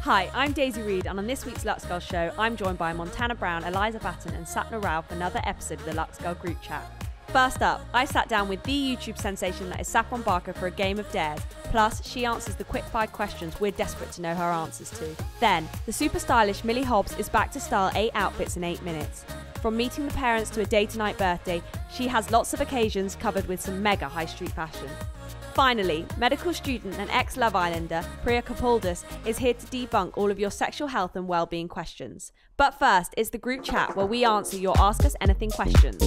Hi, I'm Daisy Reed, and on this week's Luxegirl show, I'm joined by Montana Brown, Eliza Batten and Sapna Rao for another episode of the Luxegirl group chat. First up, I sat down with the YouTube sensation that is Saffron Barker for a game of dares, plus she answers the quick-fire questions we're desperate to know her answers to. Then, the super stylish Milly Hobbs is back to style 8 outfits in 8 minutes. From meeting the parents to a day-to-night birthday, she has lots of occasions covered with some mega high street fashion. Finally, medical student and ex-Love Islander Priya Gopaldas is here to debunk all of your sexual health and well-being questions. But first, it's the group chat where we answer your Ask Us Anything questions.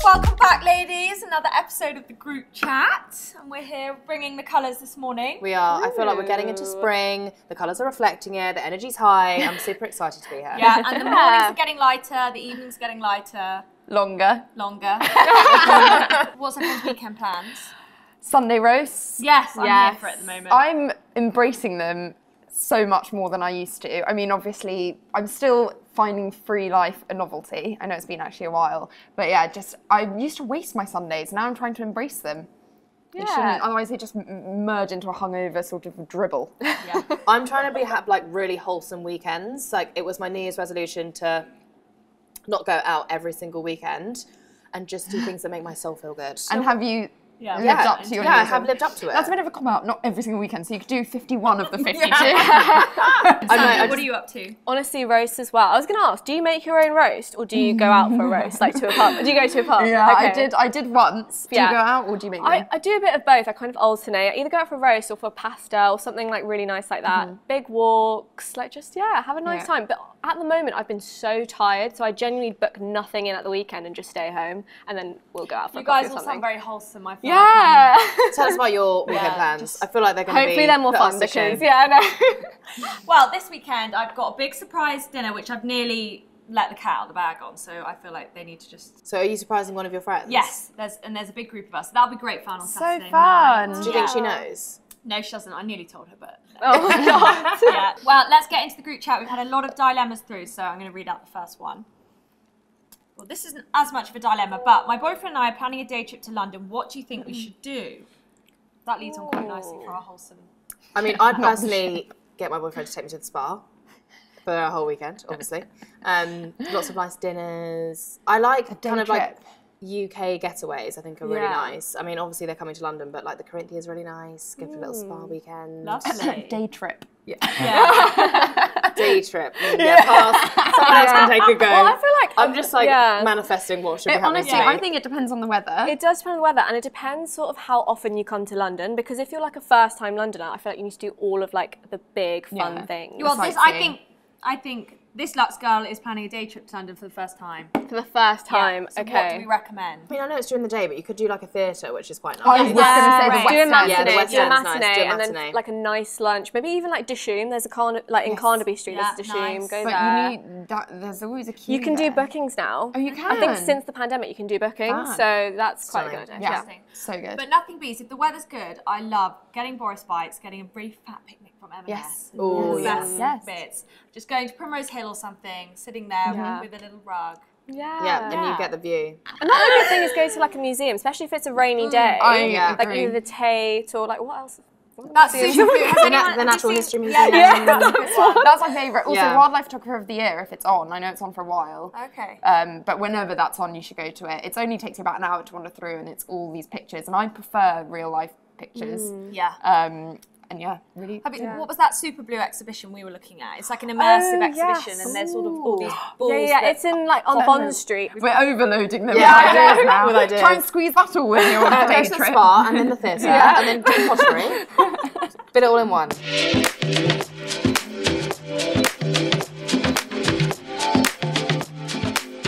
Welcome back, ladies. Another episode of the group chat, and we're here bringing the colours this morning. We are. I feel like we're getting into spring. The colours are reflecting it. The energy's high. I'm super excited to be here. Yeah, and the mornings are getting lighter. The evenings are getting lighter. Longer. What's everyone's weekend plans? Sunday roasts. Yes, I'm here for it at the moment. I'm embracing them so much more than I used to. I mean, obviously, I'm still finding free life a novelty. I know it's been actually a while, but yeah, I used to waste my Sundays. Now I'm trying to embrace them. Yeah. You shouldn't, otherwise they just merge into a hungover sort of dribble. Yeah. I'm trying to have like really wholesome weekends. Like it was my New Year's resolution to not go out every single weekend and just do things that make my soul feel good. And have you lived up to your I have lived up to it. That's a bit of a cop out, not every single weekend, so you could do 51 of the 52. What are you up to? Honestly, roast as well. I was going to ask, do you make your own roast or do you go out for a roast, like to a pub? Do you go to a pub? Yeah, okay. I did once. Do you go out or do you make them? I do a bit of both. I kind of alternate. I either go out for a roast or for pasta or something like really nice like that. Big walks, like just, have a nice time. But at the moment, I've been so tired, so I genuinely book nothing in at the weekend and just stay home, and then we'll go out for a coffee or something. You guys all sound very wholesome, I feel. Yeah. Tell us about your weekend plans. I feel like they're going to be... Hopefully they're more fun because, I know. Well, this weekend I've got a big surprise dinner which I've nearly let the cat out of the bag on, so I feel like they need to just... So are you surprising one of your friends? Yes, there's a big group of us. That'll be great fun on Saturday So fun. night. Do you think she knows? No, she doesn't. I nearly told her, but... Oh my God. Yeah. Well, let's get into the group chat. We've had a lot of dilemmas through, so I'm going to read out the first one. Well, this isn't as much of a dilemma, but my boyfriend and I are planning a day trip to London. What do you think we should do? That leads on quite nicely for our wholesome... I mean, I'd personally get my boyfriend to take me to the spa for a whole weekend, obviously. Lots of nice dinners. I like kind of like UK getaways, I think are really nice. I mean, obviously they're coming to London, but like the Corinthians is really nice. Go for a little spa weekend. Lovely. Day trip. Day trip. Pass. Someone else can take a go. Well, I feel like I'm just like manifesting what should be happening. Honestly, I think it depends on the weather. It does depend on the weather, and it depends sort of how often you come to London, because if you're like a first-time Londoner, I feel like you need to do all of like the big fun things. Well, I think this Luxegirl is planning a day trip to London for the first time. For the first time, so what do we recommend? I mean, I know it's during the day, but you could do like a theatre, which is quite nice. I was going to say the West do a matinee, Yeah, the West do a End's matinee, nice. Do a and matinee. then like a nice lunch. Maybe even like Dishoom. There's a in Carnaby Street. There's Dishoom. Nice. Go But there. you need there's always a queue. You can do bookings now. Oh, you can? I think since the pandemic you can do bookings, so that's quite a good idea. Yeah, so good. But nothing beats, if the weather's good, I love getting Boris Bites, getting a really fat picnic from M&S. Yes. Oh, yes. Bits. Just going to Primrose Hill or something, sitting there with a little rug. Yeah, and you get the view. Another good thing is go to like a museum, especially if it's a rainy day. Like agree. either the Tate or like what else? That's the Natural History Museum. That's my favourite. Also, Wildlife Photographer of the Year, if it's on. I know it's on for a while. Okay. But whenever that's on, you should go to it. It only takes you about an hour to wander through, and it's all these pictures. And I prefer real life pictures. And really. What was that Super Blue exhibition we were looking at? It's like an immersive exhibition, and there's sort of all these balls. It's in like on Bond Street. We're overloading them with ideas now. With ideas. Try and squeeze that all in your day Go to the trip. spa, and then the theatre, and then do pottery. Fit it all in one.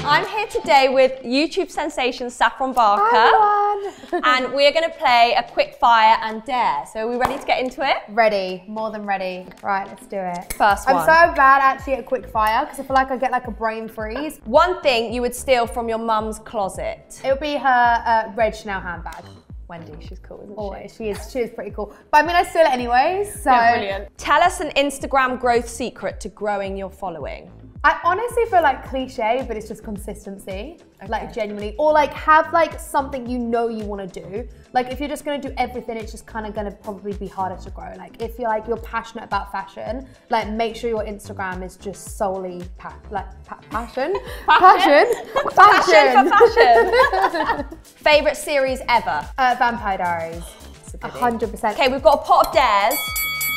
I'm here today with YouTube sensation Saffron Barker, and we're going to play a quick fire and dare. So are we ready to get into it? Ready, more than ready. Right, let's do it. First one. I'm so bad actually at quick fire because I feel like I get like a brain freeze. One thing you would steal from your mum's closet. It would be her red Chanel handbag. Wendy, she's cool, isn't Always. she? She is pretty cool. But I mean, I steal it anyways, so. Yeah, brilliant. Tell us an Instagram growth secret to growing your following. I honestly feel like cliche, but it's just consistency, like genuinely, or like have like something you know you want to do. Like if you're just going to do everything, it's just kind of going to probably be harder to grow. Like if you're passionate about fashion, like make sure your Instagram is just solely passion. Favourite series ever? Vampire Diaries. 100%. Okay, we've got a pot of dares,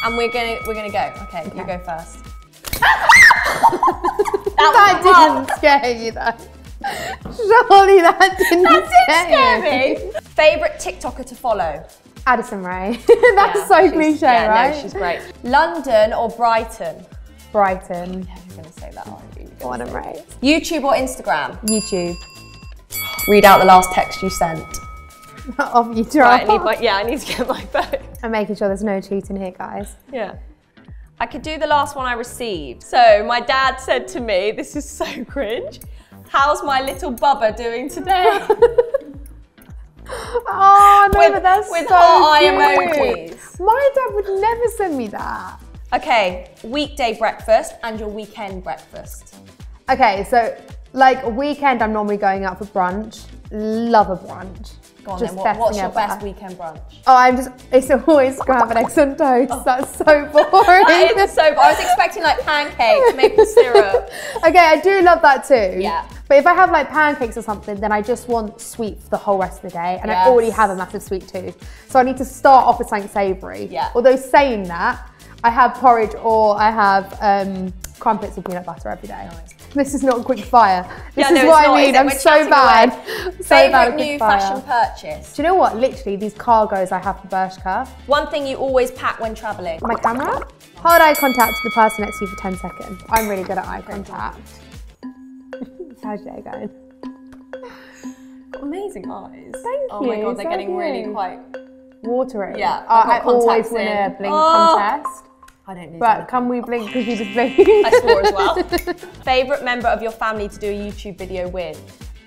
and we're gonna go. Okay, you go first. That didn't scare you though. Surely that didn't scare me. Favourite TikToker to follow? Addison Rae. That's so cliche, right? No, she's great. London or Brighton? Brighton. Yeah, you're gonna say that, aren't you? Born and raised. YouTube or Instagram? YouTube. Read out the last text you sent. Of you, Right, I need to get my phone. I'm making sure there's no cheating here, guys. Yeah. I could do the last one I received. So my dad said to me, this is so cringe, how's my little bubba doing today? Oh no, but that's with so heart eye cute. emojis. My dad would never send me that. Okay, weekday breakfast and your weekend breakfast. Okay, so like a weekend, I'm normally going out for brunch. Love a brunch. Go on just then, what's your best weekend brunch? Oh, it's always scrambled eggs and toast. Oh. That's so boring. That is so, I was expecting like pancakes, maple syrup. Okay, I do love that too. Yeah. But if I have like pancakes or something, then I just want sweet for the whole rest of the day. And I already have a massive sweet tooth. So I need to start off with something savoury. Yeah. Although saying that, I have porridge or I have crumpets with peanut butter every day. Nice. This is not quick fire. This is what I mean. I'm so bad. Favourite new fashion purchase? Do you know what? Literally, these cargos I have for Bershka. One thing you always pack when travelling? My camera. Hold eye contact to the person next to you for 10 seconds. I'm really good at eye contact. How's your day going? Got amazing eyes. Thank you. Oh my god, they're getting really quite watery. Yeah, I always win a blink contest. I don't need But can we blink because you just blink? I swore as well. Favourite member of your family to do a YouTube video with?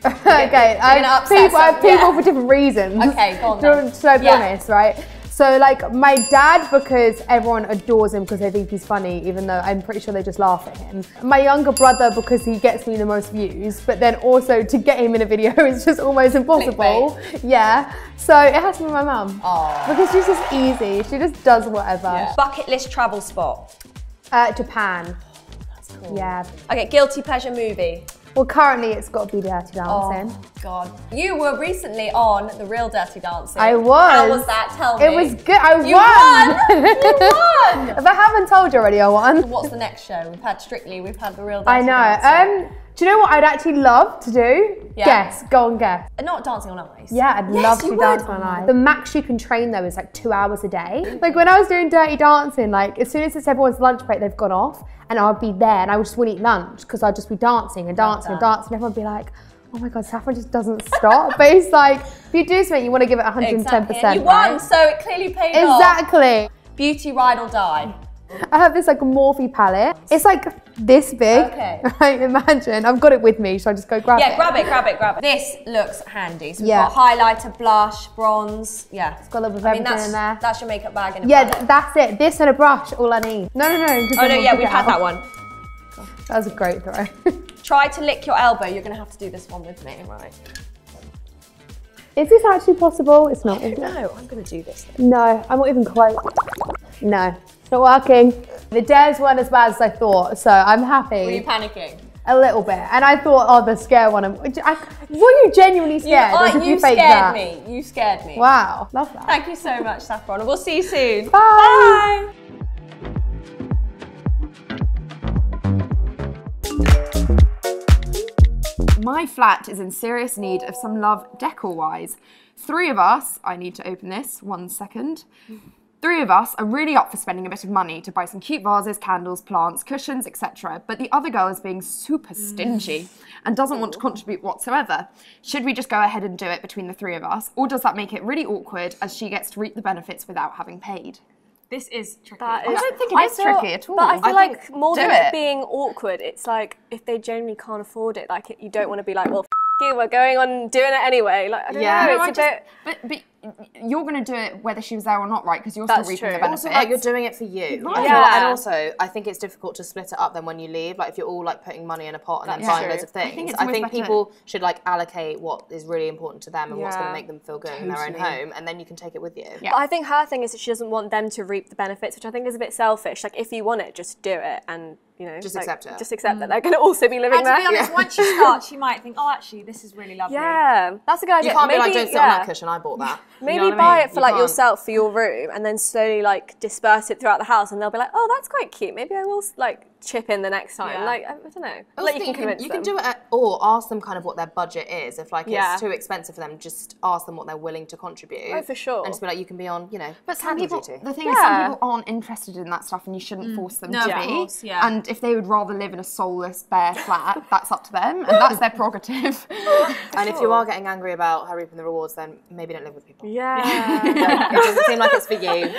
Okay, people for different reasons. Okay, go on then. So be honest, right? So like my dad, because everyone adores him because they think he's funny, even though I'm pretty sure they just laugh at him. My younger brother, because he gets me the most views, but then also to get him in a video is just almost impossible. Yeah, so it has to be my mum. Because she's just easy, she just does whatever. Yeah. Bucket list travel spot? Japan. That's cool. Yeah. Okay, guilty pleasure movie? Well, currently it's got to be Dirty Dancing. Oh, God. You were recently on The Real Dirty Dancing. I was. How was that? Tell me. It was good. I won! You won! If I haven't told you already, I won. What's the next show? We've had Strictly, we've had The Real Dirty Dancing. I know. Do you know what I'd actually love to do? Yeah. Guess. Go and guess. Not Dancing on Ice. Yeah, I'd love to dance on ice. The max you can train though is like 2 hours a day. Like when I was doing Dirty Dancing, like as soon as it's everyone's lunch break, they've gone off and I'd be there and I just wouldn't eat lunch because I'd just be dancing and dancing and dancing. And everyone would be like, oh my God, Saffron just doesn't stop. But it's like, if you do something, you want to give it 110%. Exactly. And you won, so it clearly paid off. Exactly. Beauty ride or die? I have this like Morphe palette. It's like this big. Okay. Right, imagine. I've got it with me, so I just go grab it. Yeah, grab it. This looks handy. So we've got highlighter, blush, bronze. Yeah. It's got a little bit of everything in there. That's your makeup bag and a palette. That's it. This and a brush, all I need. No. Oh no, yeah, we've had that one. That was a great throw. Try to lick your elbow. You're gonna have to do this one with me, right? Is this actually possible? It's not. No, I'm gonna do this then. No, I'm not even close. No, it's not working. The dares weren't as bad as I thought, so I'm happy. Were you panicking? A little bit. And I thought, oh, the scare one. Were you genuinely scared? Or did you fake that? You scared me. Wow, love that. Thank you so much, Saffron. We'll see you soon. Bye. Bye. My flat is in serious need of some love decor-wise. 3 of us, I need to open this, 1 second. 3 of us are really up for spending a bit of money to buy some cute vases, candles, plants, cushions, etc. But the other girl is being super stingy and doesn't want to contribute whatsoever. Should we just go ahead and do it between the 3 of us? Or does that make it really awkward as she gets to reap the benefits without having paid? This is tricky. I don't think it is tricky at all. But I feel like more than it it being awkward, it's like if they genuinely can't afford it, like you don't want to be like, well, you, we're going on doing it anyway. Like I don't know, it's a bit. But you're going to do it whether she was there or not, right? Because you're still reaping the benefits. Also, like, you're doing it for you. Right. Yeah. And also, I think it's difficult to split it up then when you leave. Like, if you're all like putting money in a pot and then buying loads of things, I think people should like allocate what is really important to them and what's going to make them feel good in their own home, and then you can take it with you. Yeah. But I think her thing is that she doesn't want them to reap the benefits, which I think is a bit selfish. Like, if you want it, just do it, and you know, just like, accept it. Just accept that they're going to also be living and there. To be honest, once you start, she might think, oh, actually, this is really lovely. Yeah, that's a good idea. You can't maybe, be like, don't sit on that cushion, I bought that. Maybe buy it for like yourself, for your room, and then slowly like disperse it throughout the house, and they'll be like, oh, that's quite cute. Maybe I will like chip in the next time. Like, I don't know. Like, you can do it or ask them kind of what their budget is. If like it's too expensive for them, just ask them what they're willing to contribute. Oh, for sure. And just be like, you can be on, you know, but some people, duty. the thing is, some people aren't interested in that stuff, and you shouldn't force them to be. Course, yeah. And if they would rather live in a soulless, bare flat, that's up to them, and that's their prerogative. And if you are getting angry about her reaping the rewards, then maybe don't live with people. Yeah. It doesn't seem like it's for you,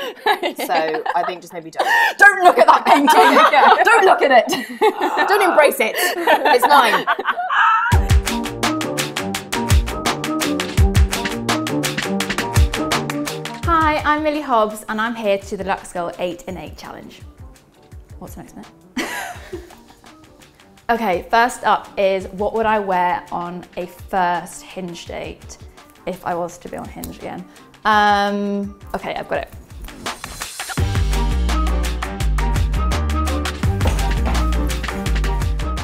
so I think just maybe don't. Don't look at that painting. Don't look at it. Don't embrace it. It's mine. Hi, I'm Milly Hobbs and I'm here to do the Luxegirl 8 in 8 challenge. What's the next minute? Okay, first up is what would I wear on a first Hinge date if I was to be on Hinge again. Okay, I've got it.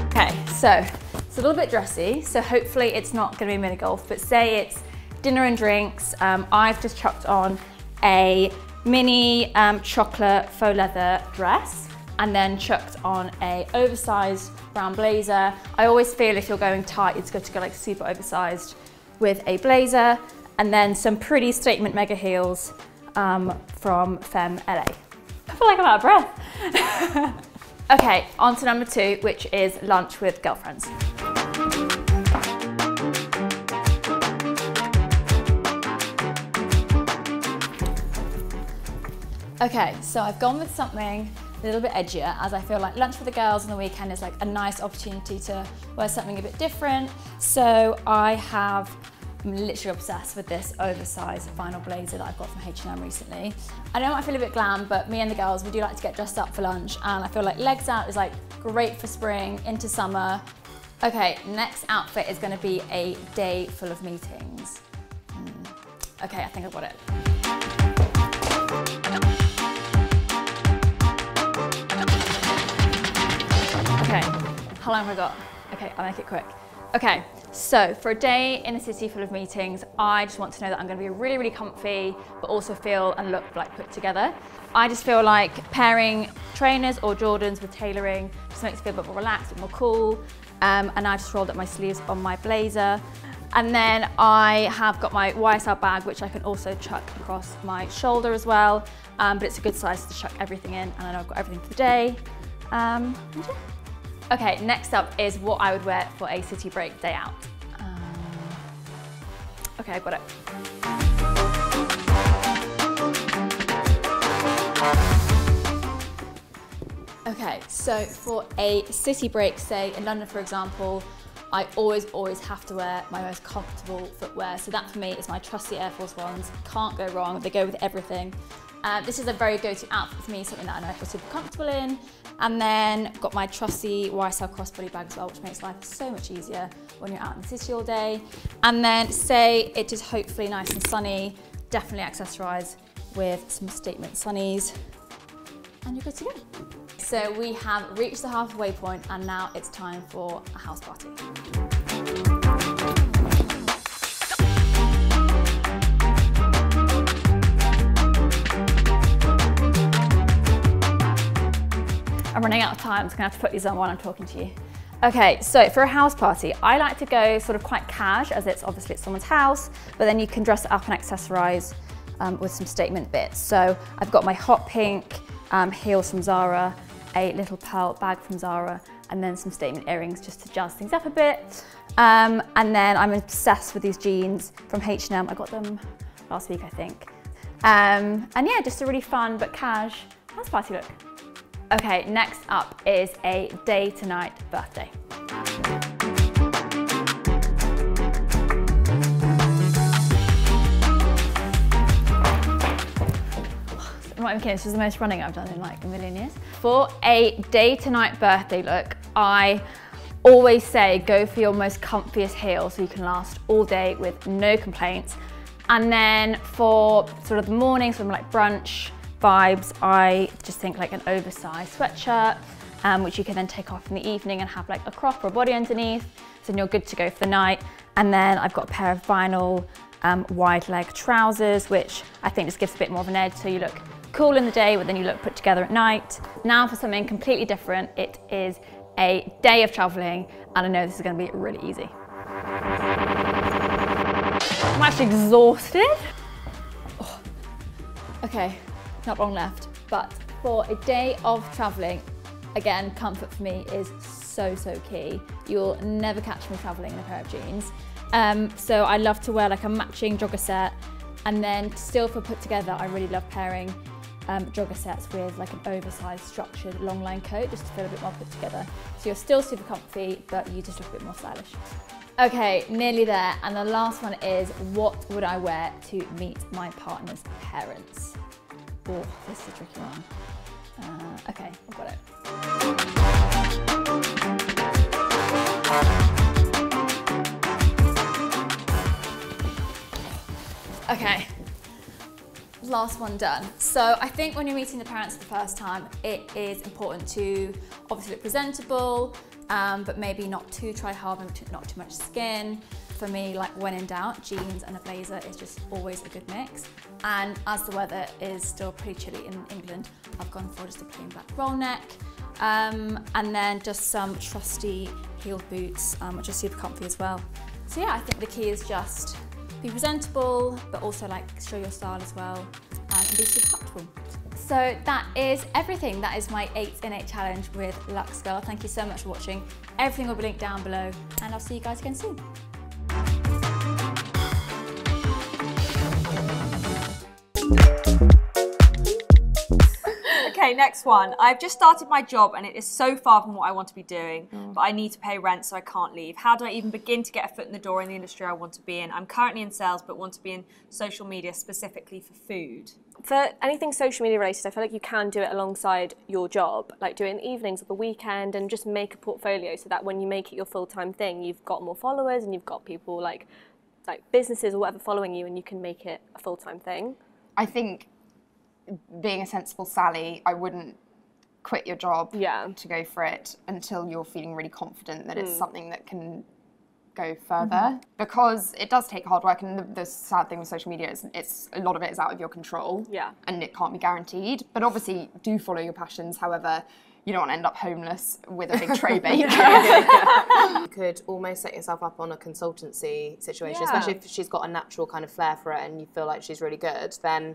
Okay, so it's a little bit dressy, so hopefully it's not going to be mini golf, but say it's dinner and drinks. I've just chucked on a mini chocolate faux leather dress and then chucked on a oversized brown blazer. I always feel if you're going tight, it's good to go like super oversized with a blazer, and then some pretty statement mega heels from Femme LA. I feel like I'm out of breath. Okay, on to number 2, which is lunch with girlfriends. Okay, so I've gone with something a little bit edgier, as I feel like lunch with the girls on the weekend is like a nice opportunity to wear something a bit different. So I'm literally obsessed with this oversized vinyl blazer that I've got from H&M recently. I know I feel a bit glam, but me and the girls, we do like to get dressed up for lunch, and I feel like legs out is like great for spring into summer. Okay, next outfit is going to be a day full of meetings. Okay, I think I've got it. Okay, how long have I got? Okay, I'll make it quick. Okay, so for a day in a city full of meetings, I just want to know that I'm going to be really, really comfy, but also feel and look like put together. I just feel like pairing trainers or Jordans with tailoring just makes me feel a bit more relaxed, a bit more cool. And I just rolled up my sleeves on my blazer. And then I have got my YSL bag, which I can also chuck across my shoulder as well. But it's a good size to chuck everything in, and I know I've got everything for the day. Okay, next up is what I would wear for a city break day out. Okay, I've got it. Okay, so for a city break, say in London for example, I always have to wear my most comfortable footwear. So that for me is my trusty Air Force Ones. Can't go wrong, they go with everything. This is a very go-to outfit for me, something that I know I feel super comfortable in. And then got my trusty YSL crossbody bag as well, which makes life so much easier when you're out in the city all day. And then say it is hopefully nice and sunny, definitely accessorize with some statement sunnies, and you're good to go. So we have reached the halfway point, and now it's time for a house party. I'm running out of time, so I'm gonna have to put these on while I'm talking to you. Okay, so for a house party, I like to go sort of quite cash, as it's obviously it's someone's house, but then you can dress it up and accessorize with some statement bits. So I've got my hot pink heels from Zara, a little pearl bag from Zara, and then some statement earrings just to jazz things up a bit. And then I'm obsessed with these jeans from H&M. I got them last week, I think. And yeah, just a really fun but cash house party look. Okay, next up is a day to night birthday. I'm not even kidding, this is the most running I've done in like a million years. For a day to night birthday look, I always say go for your most comfiest heel so you can last all day with no complaints. And then for sort of the morning, sort of like brunch vibes, I just think like an oversized sweatshirt, which you can then take off in the evening and have like a crop or a body underneath. So then you're good to go for the night. And then I've got a pair of vinyl wide leg trousers, which I think just gives a bit more of an edge. So you look cool in the day, but then you look put together at night. Now for something completely different, it is a day of traveling, and I know this is going to be really easy. I'm actually exhausted. Oh. Okay, not wrong left, but for a day of traveling, again, comfort for me is so key. You'll never catch me traveling in a pair of jeans. So I love to wear like a matching jogger set, and then still for put together, I really love pairing jogger sets with like an oversized structured long line coat just to feel a bit more put together. So you're still super comfy, but you just look a bit more stylish. Okay, nearly there. And the last one is, what would I wear to meet my partner's parents? Oh, this is a tricky one. Okay, I've got it. Okay, last one done. So I think when you're meeting the parents for the first time, it is important to obviously look presentable, but maybe not too try hard, not too much skin. For me, like when in doubt, jeans and a blazer is just always a good mix. And as the weather is still pretty chilly in England, I've gone for just a plain black roll neck, and then just some trusty heeled boots, which are super comfy as well. So yeah, I think the key is just be presentable, but also like show your style as well, and be super comfortable. So that is everything. That is my 8 in 8 challenge with Luxegirl. Thank you so much for watching. Everything will be linked down below, and I'll see you guys again soon. Okay, next one. I've just started my job and it is so far from what I want to be doing, but I need to pay rent so I can't leave. How do I even begin to get a foot in the door in the industry I want to be in? I'm currently in sales but want to be in social media specifically for food. For anything social media related, I feel like you can do it alongside your job, like do it in the evenings or the weekend, and just make a portfolio so that when you make it your full-time thing, you've got more followers and you've got people like businesses or whatever following you, and you can make it a full-time thing. I think being a sensible Sally, I wouldn't quit your job to go for it until you're feeling really confident that it's something that can go further, because it does take hard work, and the sad thing with social media is it's a lot of it is out of your control, and it can't be guaranteed. But obviously do follow your passions. However, you don't want to end up homeless with a big tray bake. You could almost set yourself up on a consultancy situation, especially if she's got a natural kind of flair for it and you feel like she's really good, then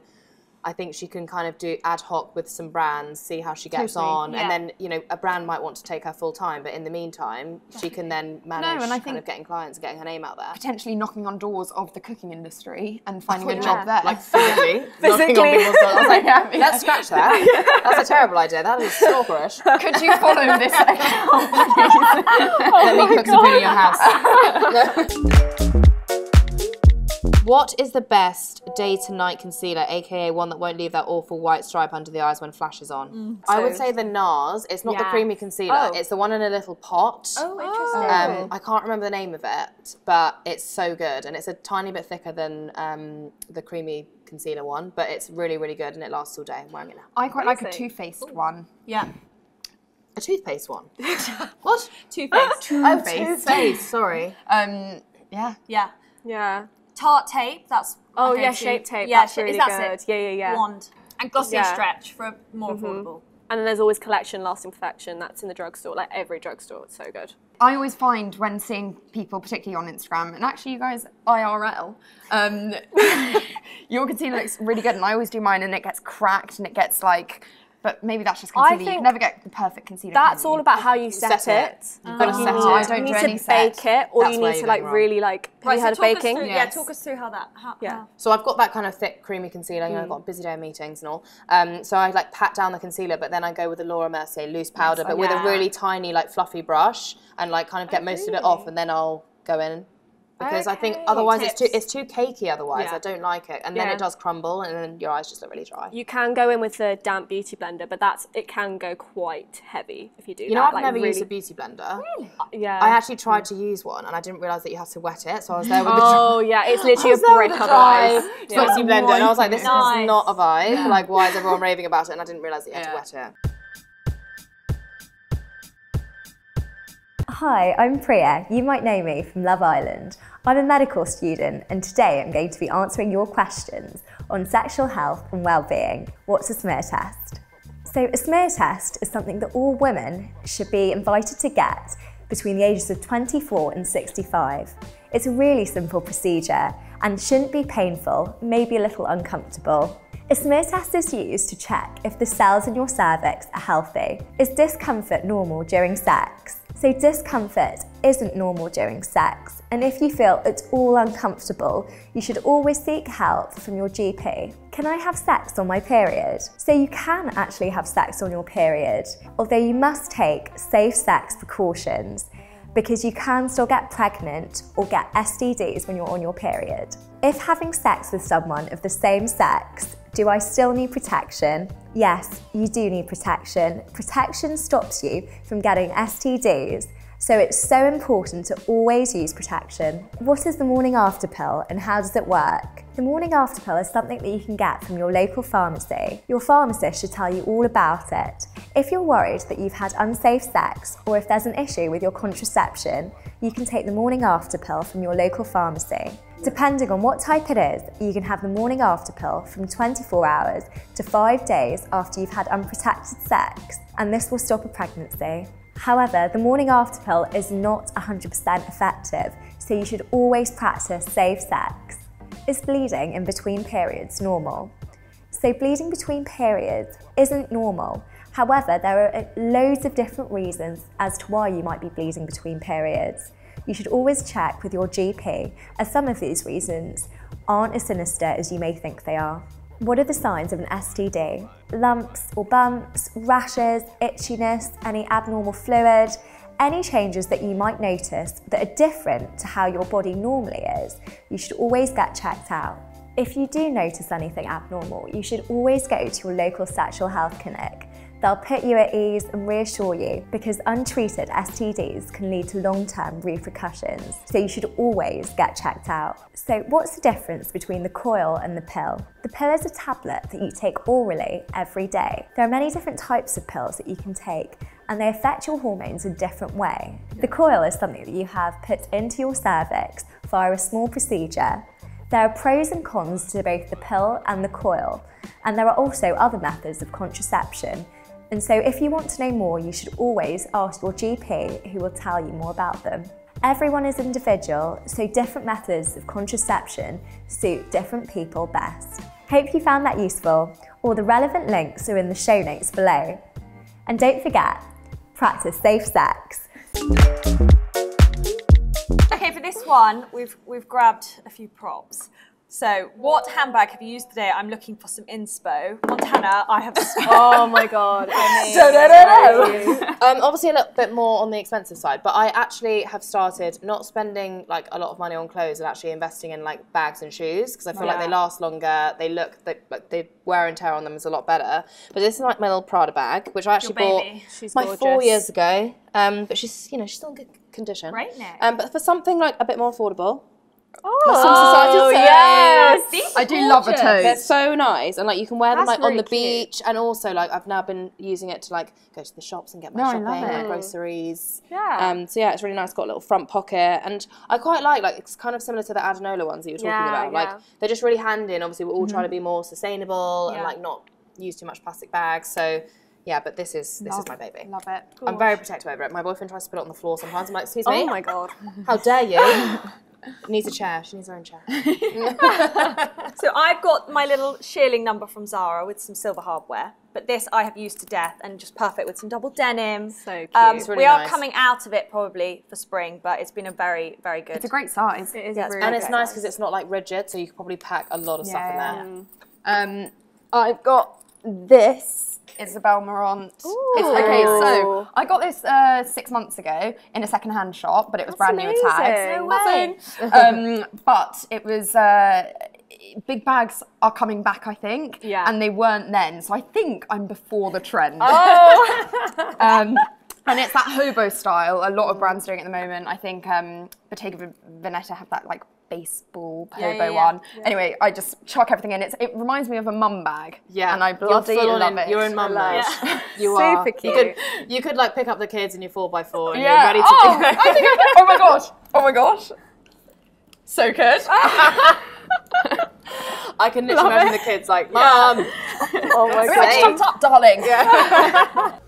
I think she can kind of do ad hoc with some brands, see how she gets on, and then, you know, a brand might want to take her full time, but in the meantime, she can then manage kind of getting clients and getting her name out there. Potentially knocking on doors of the cooking industry and finding a job there. Like physically knocking on people's doors. I was like, let's scratch that. That's a terrible idea. That is stalkerish. Could you follow this account, please? Let me cook some food in your house. What is the best day to night concealer, aka one that won't leave that awful white stripe under the eyes when flash is on? I would say the NARS. It's not the creamy concealer. It's the one in a little pot. Oh, interesting. I can't remember the name of it, but it's so good, and it's a tiny bit thicker than the creamy concealer one, but it's really, really good, and it lasts all day. I'm wearing it now. I quite like a Too Faced one. Yeah. A toothpaste one? What? Toothpaste. Oh, toothpaste. Sorry. Yeah. Yeah. Yeah. Tarte tape, that's... Oh yeah, Shape Tape, yeah, that's really good. Yeah. Wand. And Glossier Stretch for more affordable. And then there's always Collection Lasting Perfection, that's in the drugstore, like every drugstore, it's so good. I always find when seeing people, particularly on Instagram, and actually you guys IRL, your concealer looks really good, and I always do mine and it gets cracked and it gets like... But maybe that's just concealer. You can never get the perfect concealer. That's all about how you set it. You've got to set it. I don't do any set. You need to bake it, or you need to like really like. Have you heard of baking? Yeah, talk us through how that. So I've got that kind of thick, creamy concealer. You know, I've got a busy day of meetings and all. So I like pat down the concealer, but then I go with the Laura Mercier loose powder, but with a really tiny, like fluffy brush, and like kind of get most of it off, and then I'll go in because I think otherwise it's too cakey otherwise. I don't like it. And then it does crumble and then your eyes just look really dry. You can go in with the damp beauty blender, but it can go quite heavy if you do that. You know, I've never used a beauty blender. Really? Yeah. I actually tried to use one and I didn't realise that you have to wet it, so I was there with the Oh yeah, it's literally a brick otherwise. Beauty blender, and I was like, this is not a vibe. Like, why is everyone raving about it? And I didn't realise that you had to wet it. Hi, I'm Priya. You might know me from Love Island. I'm a medical student and today I'm going to be answering your questions on sexual health and well-being. What's a smear test? So a smear test is something that all women should be invited to get between the ages of 24 and 65. It's a really simple procedure and shouldn't be painful, maybe a little uncomfortable. A smear test is used to check if the cells in your cervix are healthy. Is discomfort normal during sex? So discomfort isn't normal during sex, and if you feel at all uncomfortable, you should always seek help from your GP. Can I have sex on my period? So you can actually have sex on your period, although you must take safe sex precautions because you can still get pregnant or get STDs when you're on your period. If having sex with someone of the same sex, do I still need protection? Yes, you do need protection. Protection stops you from getting STDs, so it's so important to always use protection. What is the morning after pill and how does it work? The morning after pill is something that you can get from your local pharmacy. Your pharmacist should tell you all about it. If you're worried that you've had unsafe sex or if there's an issue with your contraception, you can take the morning after pill from your local pharmacy. Depending on what type it is, you can have the morning after pill from 24 hours to 5 days after you've had unprotected sex, and this will stop a pregnancy. However, the morning after pill is not 100% effective, so you should always practice safe sex. Is bleeding in between periods normal? So bleeding between periods isn't normal. However, there are loads of different reasons as to why you might be bleeding between periods. You should always check with your GP, as some of these reasons aren't as sinister as you may think they are. What are the signs of an STD? Lumps or bumps, rashes, itchiness, any abnormal fluid, any changes that you might notice that are different to how your body normally is, you should always get checked out. If you do notice anything abnormal, you should always go to your local sexual health clinic. They'll put you at ease and reassure you because untreated STDs can lead to long-term repercussions, so you should always get checked out. So what's the difference between the coil and the pill? The pill is a tablet that you take orally every day. There are many different types of pills that you can take and they affect your hormones in a different way. The coil is something that you have put into your cervix via a small procedure. There are pros and cons to both the pill and the coil, and there are also other methods of contraception. And so if you want to know more, you should always ask your GP who will tell you more about them. Everyone is individual, so different methods of contraception suit different people best. Hope you found that useful. All the relevant links are in the show notes below. And don't forget, practice safe sex. Okay, for this one, we've grabbed a few props. So, what handbag have you used today? I'm looking for some inspo. Montana, I have. Oh my god! Obviously, a little bit more on the expensive side, but I actually have started not spending like a lot of money on clothes and actually investing in like bags and shoes because I feel like they last longer. They look, the wear and tear on them is a lot better. But this is like my little Prada bag, which I actually bought like 4 years ago. But she's still in good condition. Great neck. But for something like a bit more affordable. Oh, yes! I do love a tote. They're so nice, and like you can wear them That's like on really the beach, and also like I've now been using it to like go to the shops and get my shopping, like groceries. Yeah. So yeah, it's really nice. Got a little front pocket, and I quite like it's kind of similar to the Adenola ones that you were talking about. Like they're just really handy, and obviously we're all trying to be more sustainable and like not use too much plastic bags. So. Yeah, but this is my baby. Love it. I'm very protective over it. My boyfriend tries to put it on the floor sometimes. I'm like, excuse me. Oh my god! How dare you? Needs a chair. She needs her own chair. So I've got my little shearling number from Zara with some silver hardware, but this I have used to death and just perfect with some double denim. So cute. It's really we are nice. coming out of it probably for spring, but it's been a very, very good. It's a great size. It is and it's nice because it's not like rigid, so you can probably pack a lot of stuff in there. I've got this Isabel Marant. Okay, so I got this 6 months ago in a second-hand shop, but it was brand new with tags. No way. But it was big bags are coming back, I think, and they weren't then. So I think I'm before the trend. And it's that hobo style. A lot of brands doing it at the moment. I think Bottega Veneta have that like baseball hobo one. Yeah. Anyway, I just chuck everything in. It reminds me of a mum bag. Yeah. And I bloody love it. You're in mum mode. Yeah. You are. Super cute. You could like pick up the kids in your 4x4 and you're ready to I think I could. Oh my gosh. So good. I can literally imagine the kids like, Mum. Oh my god. Shut up, darling. Yeah.